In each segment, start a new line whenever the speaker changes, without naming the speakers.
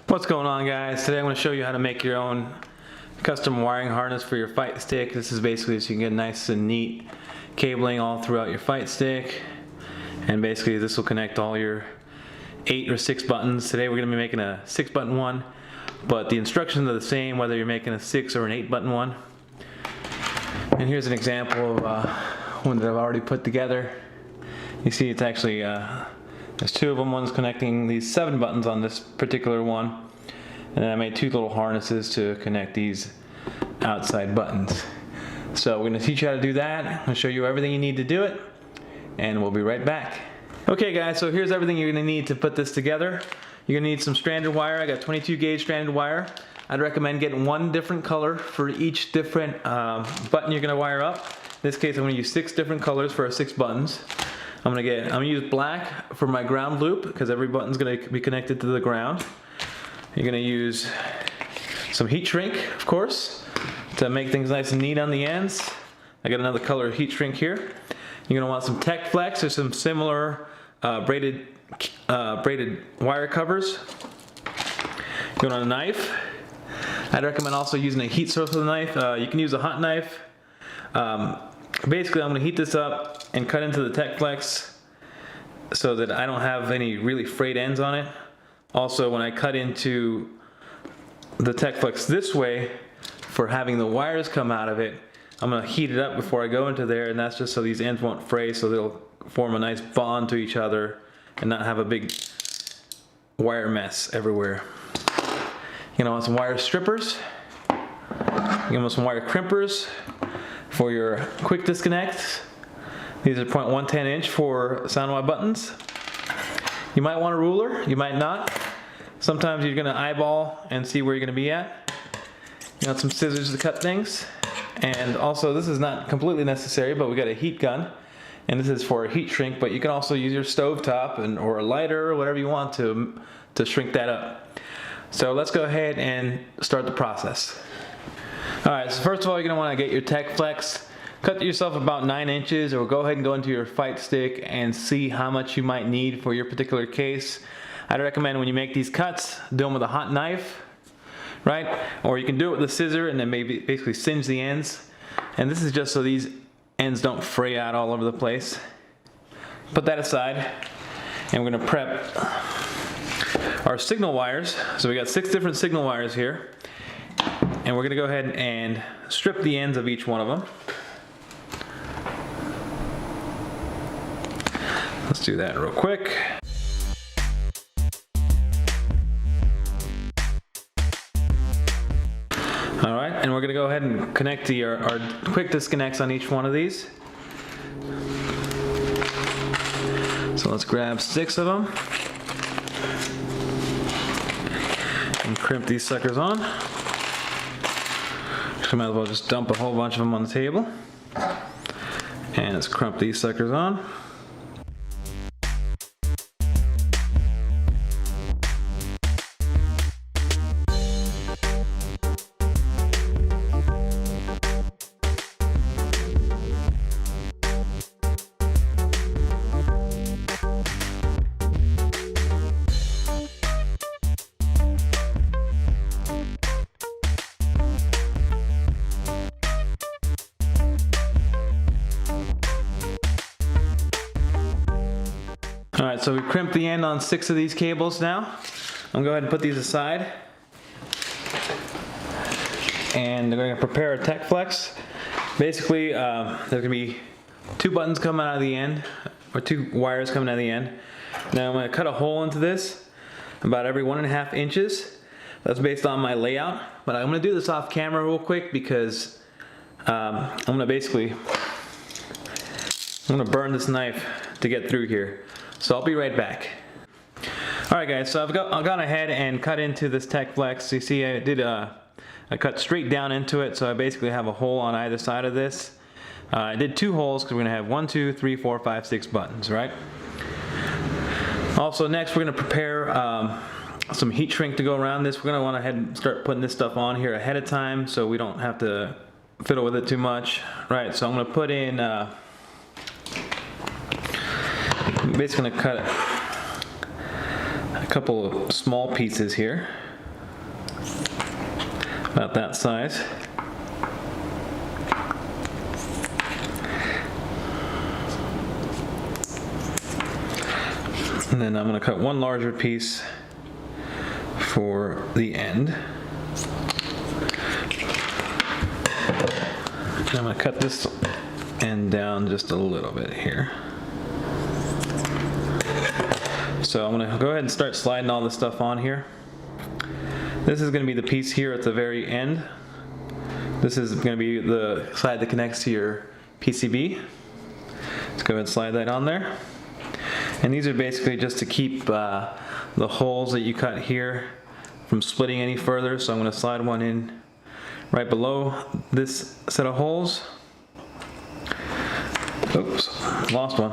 What's going on, guys? Today I'm going to show you how to make your own custom wiring harness for your fight stick. This is basically so you can get nice and neat cabling all throughout your fight stick, and basically this will connect all your 8 or 6 buttons. Today we're going to be making a 6-button one, but the instructions are the same whether you're making a 6 or an 8-button one. And here's an example of one that I've already put together. You see it's actually there's 2 of them. One's connecting these 7 buttons on this particular one, and then I made 2 little harnesses to connect these outside buttons. So we're going to teach you how to do that. I'm going to show you everything you need to do it, and we'll be right back. Okay guys, so here's everything you're going to need to put this together. You're going to need some stranded wire. I got 22 gauge stranded wire. I'd recommend getting one different color for each different button you're going to wire up. In this case I'm going to use 6 different colors for our 6 buttons. I'm gonna use black for my ground loop because every button's gonna be connected to the ground. You're gonna use some heat shrink, of course, to make things nice and neat on the ends. I got another color heat shrink here. You're gonna want some Tech Flex or some similar braided wire covers. You're gonna want a knife. I'd recommend also using a heat source with a knife. You can use a hot knife. Basically, I'm going to heat this up and cut into the Tech Flex so that I don't have any really frayed ends on it. Also, when I cut into the Tech Flex this way, for having the wires come out of it, I'm going to heat it up before I go into there, and that's just so these ends won't fray, so they'll form a nice bond to each other and not have a big wire mess everywhere. You're going to want some wire strippers. You're going to want some wire crimpers for your quick disconnects. These are 0.110 inch for SoundY buttons. You might want a ruler, you might not. Sometimes you're gonna eyeball and see where you're gonna be at. You want some scissors to cut things. And also, this is not completely necessary, but we got a heat gun. And this is for a heat shrink, but you can also use your stove top or a lighter or whatever you want to shrink that up. So let's go ahead and start the process. Alright, so first of all, you're going to want to get your Tech Flex. Cut yourself about 9 inches, or go ahead and go into your fight stick and see how much you might need for your particular case. I'd recommend when you make these cuts, do them with a hot knife, right? Or you can do it with a scissor and then maybe basically singe the ends. And this is just so these ends don't fray out all over the place. Put that aside, and we're going to prep our signal wires. So we got 6 different signal wires here. And we're going to go ahead and strip the ends of each one of them. Let's do that real quick. Alright, and we're going to go ahead and connect our quick disconnects on each one of these. So let's grab 6 of them and crimp these suckers on. I might as well just dump a whole bunch of them on the table. And let's crump these suckers on. Alright, so we crimped the end on 6 of these cables now. I'm going to go ahead and put these aside. And we're going to prepare a Tech Flex. Basically, there's going to be 2 buttons coming out of the end, or 2 wires coming out of the end. Now I'm going to cut a hole into this about every 1.5 inches. That's based on my layout. But I'm going to do this off camera real quick because I'm going to burn this knife to get through here. So I'll be right back. Alright guys, so I've gone ahead and cut into this Tech Flex. You see I cut straight down into it, so I basically have a hole on either side of this. I did 2 holes because we're going to have 1, 2, 3, 4, 5, 6 buttons, right? Also next we're going to prepare some heat shrink to go around this. We're going to want to head and start putting this stuff on here ahead of time so we don't have to fiddle with it too much. Right, so I'm going to put in I'm basically going to cut a couple of small pieces here. about that size. And then I'm going to cut one larger piece for the end. And I'm going to cut this end down just a little bit here. So I'm going to go ahead and start sliding all this stuff on here. This is going to be the piece here at the very end. This is going to be the side that connects to your PCB. Let's go ahead and slide that on there. And these are basically just to keep the holes that you cut here from splitting any further. So I'm going to slide one in right below this set of holes. Oops, lost one.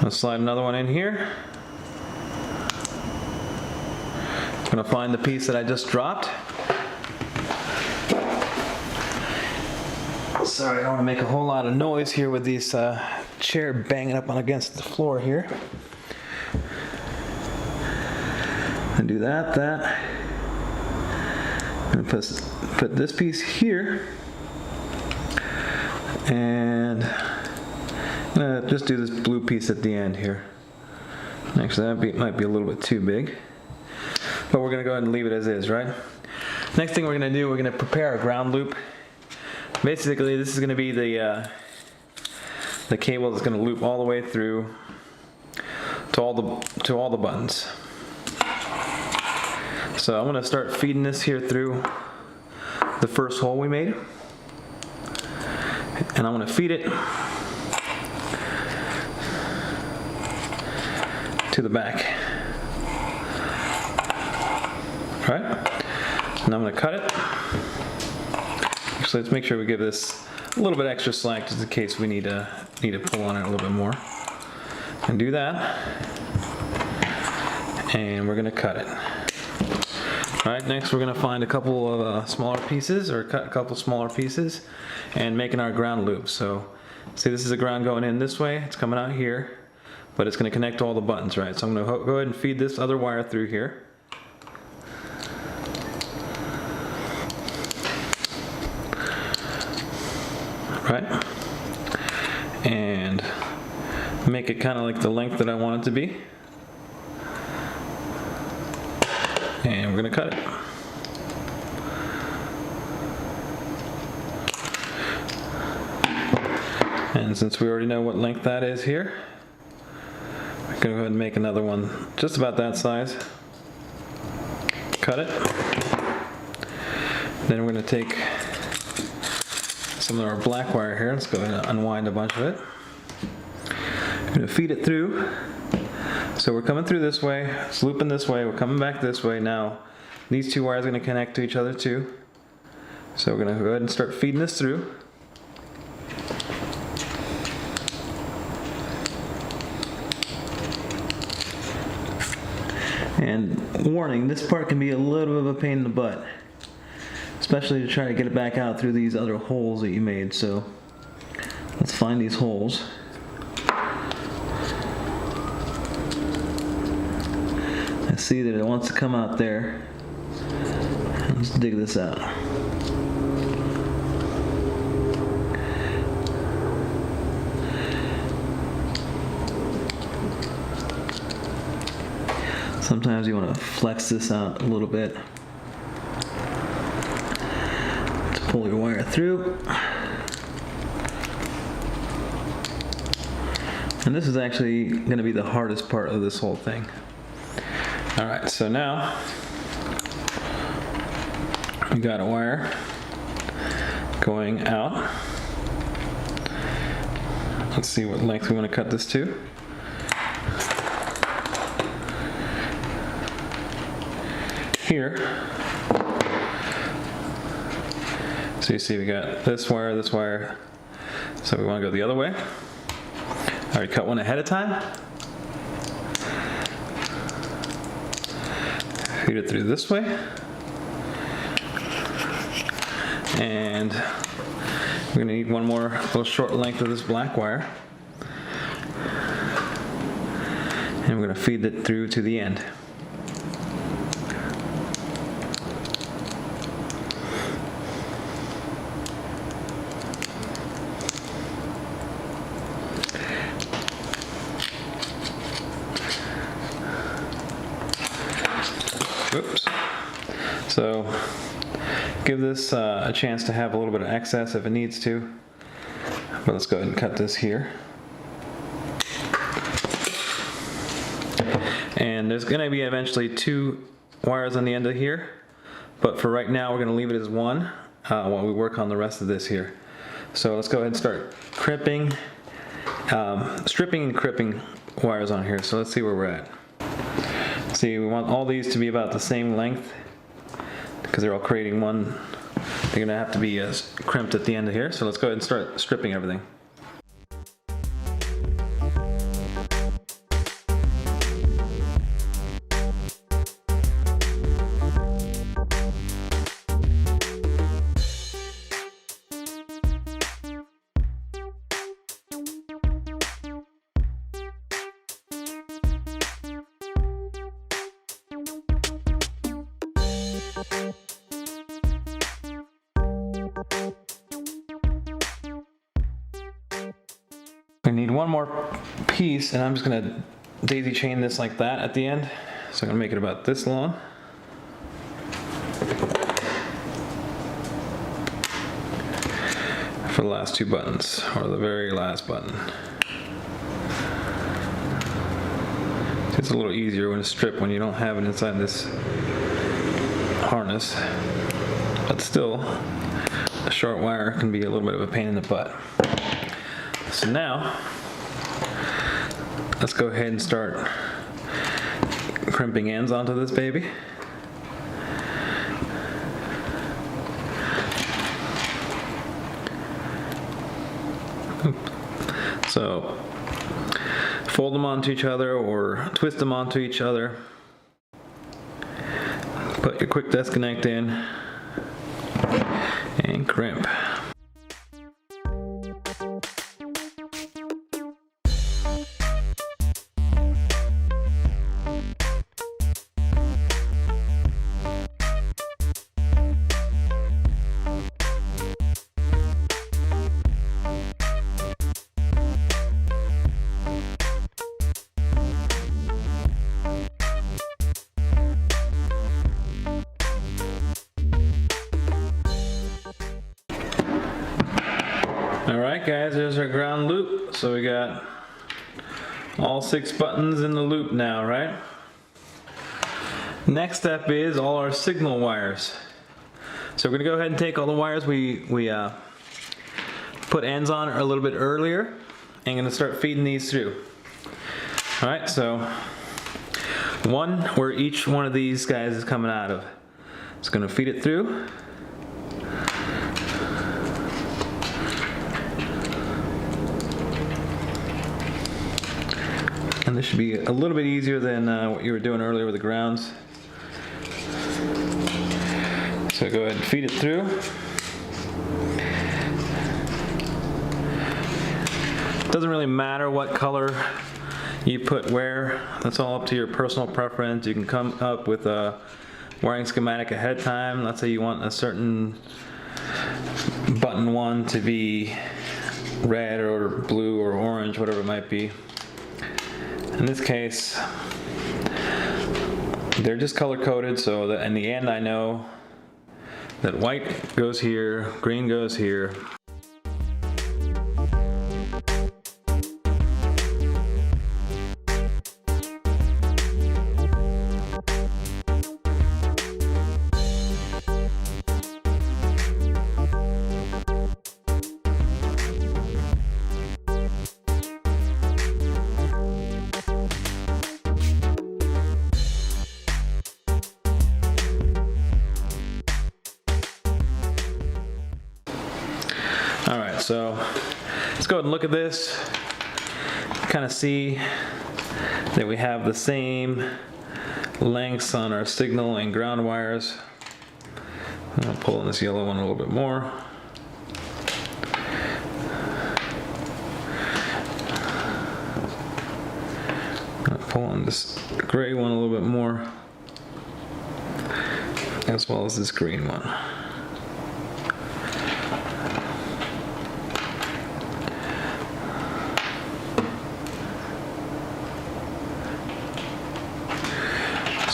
I'll slide another one in here. I'm going to find the piece that I just dropped. Sorry, I don't want to make a whole lot of noise here with these chair banging up on against the floor here. And do that. I'm going to put this piece here, and I'm going to just do this blue piece at the end here. Actually, that might be a little bit too big, but we're going to go ahead and leave it as is, right? Next thing we're going to do, we're going to prepare our ground loop. Basically, this is going to be the cable that's going to loop all the way through to all the buttons. So I'm going to start feeding this here through the first hole we made, and I'm going to feed it to the back. All right, and I'm going to cut it. Actually, let's make sure we give this a little bit extra slack just in case we need to pull on it a little bit more. And do that. And we're going to cut it. Alright, next we're going to find a couple of smaller pieces, or cut a couple smaller pieces, and making our ground loop. So, see, this is the ground going in this way, it's coming out here, but it's going to connect to all the buttons, right? So I'm going to go ahead and feed this other wire through here. Right, and make it kind of like the length that I want it to be, and we're going to cut it. And since we already know what length that is here, we're going to go ahead and make another one just about that size. Cut it. Then we're going to take some of our black wire here. Let's go ahead and unwind a bunch of it. I'm going to feed it through. So we're coming through this way, it's looping this way, we're coming back this way. Now these two wires are going to connect to each other too. So we're going to go ahead and start feeding this through. And warning, this part can be a little bit of a pain in the butt, especially to try to get it back out through these other holes that you made. So let's find these holes. I see that it wants to come out there. Let's dig this out. Sometimes you want to flex this out a little bit to pull your wire through. And this is actually going to be the hardest part of this whole thing. Alright, so now we got a wire going out. Let's see what length we want to cut this to. Here. So you see we got this wire. So we want to go the other way. I already cut one ahead of time. Feed it through this way. And we're going to need one more little short length of this black wire. And we're going to feed it through to the end. Whoops. So give this a chance to have a little bit of excess if it needs to. But let's go ahead and cut this here. And there's going to be eventually 2 wires on the end of here, but for right now we're going to leave it as 1 while we work on the rest of this here. So let's go ahead and start crimping, stripping and crimping wires on here. So let's see where we're at. See, we want all these to be about the same length because they're all creating one. They're going to have to be crimped at the end of here. So let's go ahead and start stripping everything. I need one more piece, and I'm just going to daisy chain this like that at the end. So I'm going to make it about this long. For the last 2 buttons, or the very last button. It's a little easier when it's stripped when you don't have it inside this harness. But still, a short wire can be a little bit of a pain in the butt. So now, let's go ahead and start crimping ends onto this baby. So, fold them onto each other or twist them onto each other. Put your quick disconnect in and crimp. Alright guys, there's our ground loop. So we got all 6 buttons in the loop now, right? Next step is all our signal wires. So we're going to go ahead and take all the wires we put ends on a little bit earlier and going to start feeding these through. Alright, so one where each one of these guys is coming out of. It's going to feed it through. And this should be a little bit easier than what you were doing earlier with the grounds. So go ahead and feed it through. Doesn't really matter what color you put where. That's all up to your personal preference. You can come up with a wiring schematic ahead of time. Let's say you want a certain button 1 to be red or blue or orange, whatever it might be. In this case, they're just color coded, so that in the end I know that white goes here, green goes here. Alright, so let's go ahead and look at this, kind of see that we have the same lengths on our signal and ground wires. I'll pull in this yellow one a little bit more. I'll pull in this gray one a little bit more, as well as this green one.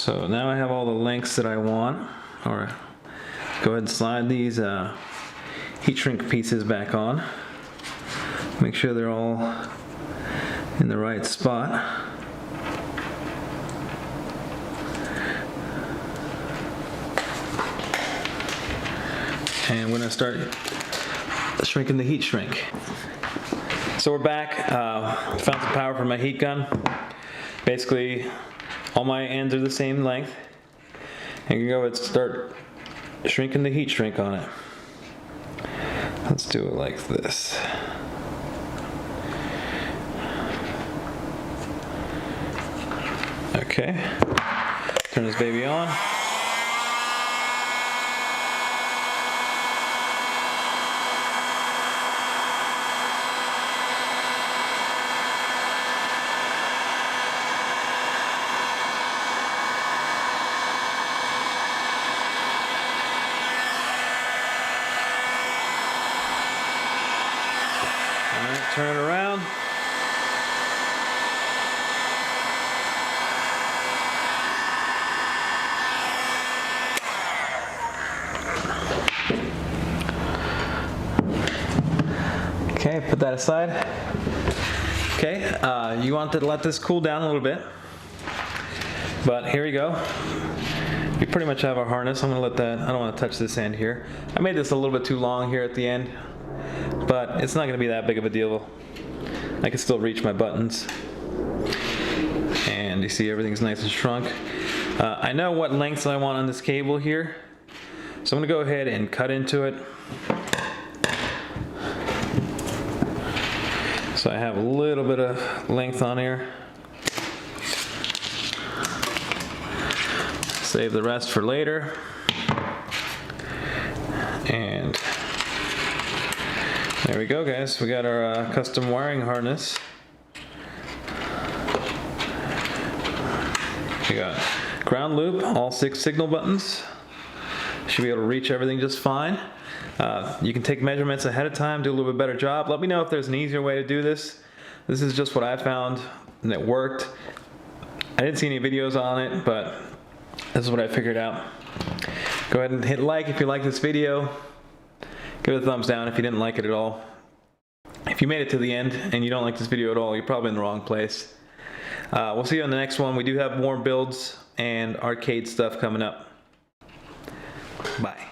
So now I have all the lengths that I want. Or go ahead and slide these heat shrink pieces back on. Make sure they're all in the right spot. And we're gonna start shrinking the heat shrink. So we're back. Found some power for my heat gun. Basically, all my ends are the same length. And you can go ahead and start shrinking the heat shrink on it. Let's do it like this. Okay. Turn this baby on. Turn it around. Okay, put that aside. Okay, you want to let this cool down a little bit. But here we go. We pretty much have our harness. I'm gonna let that, I don't want to touch this end here. I made this a little bit too long here at the end, but it's not going to be that big of a deal. I can still reach my buttons. And you see everything's nice and shrunk. I know what lengths I want on this cable here, so I'm going to go ahead and cut into it. So I have a little bit of length on here. Save the rest for later. And there we go, guys. We got our custom wiring harness. We got ground loop, all 6 signal buttons. Should be able to reach everything just fine. You can take measurements ahead of time, do a little bit better job. Let me know if there's an easier way to do this. This is just what I found and it worked. I didn't see any videos on it, but this is what I figured out. Go ahead and hit like if you like this video. Give it a thumbs down if you didn't like it at all. If you made it to the end and you don't like this video at all, you're probably in the wrong place. We'll see you on the next one. We do have more builds and arcade stuff coming up. Bye.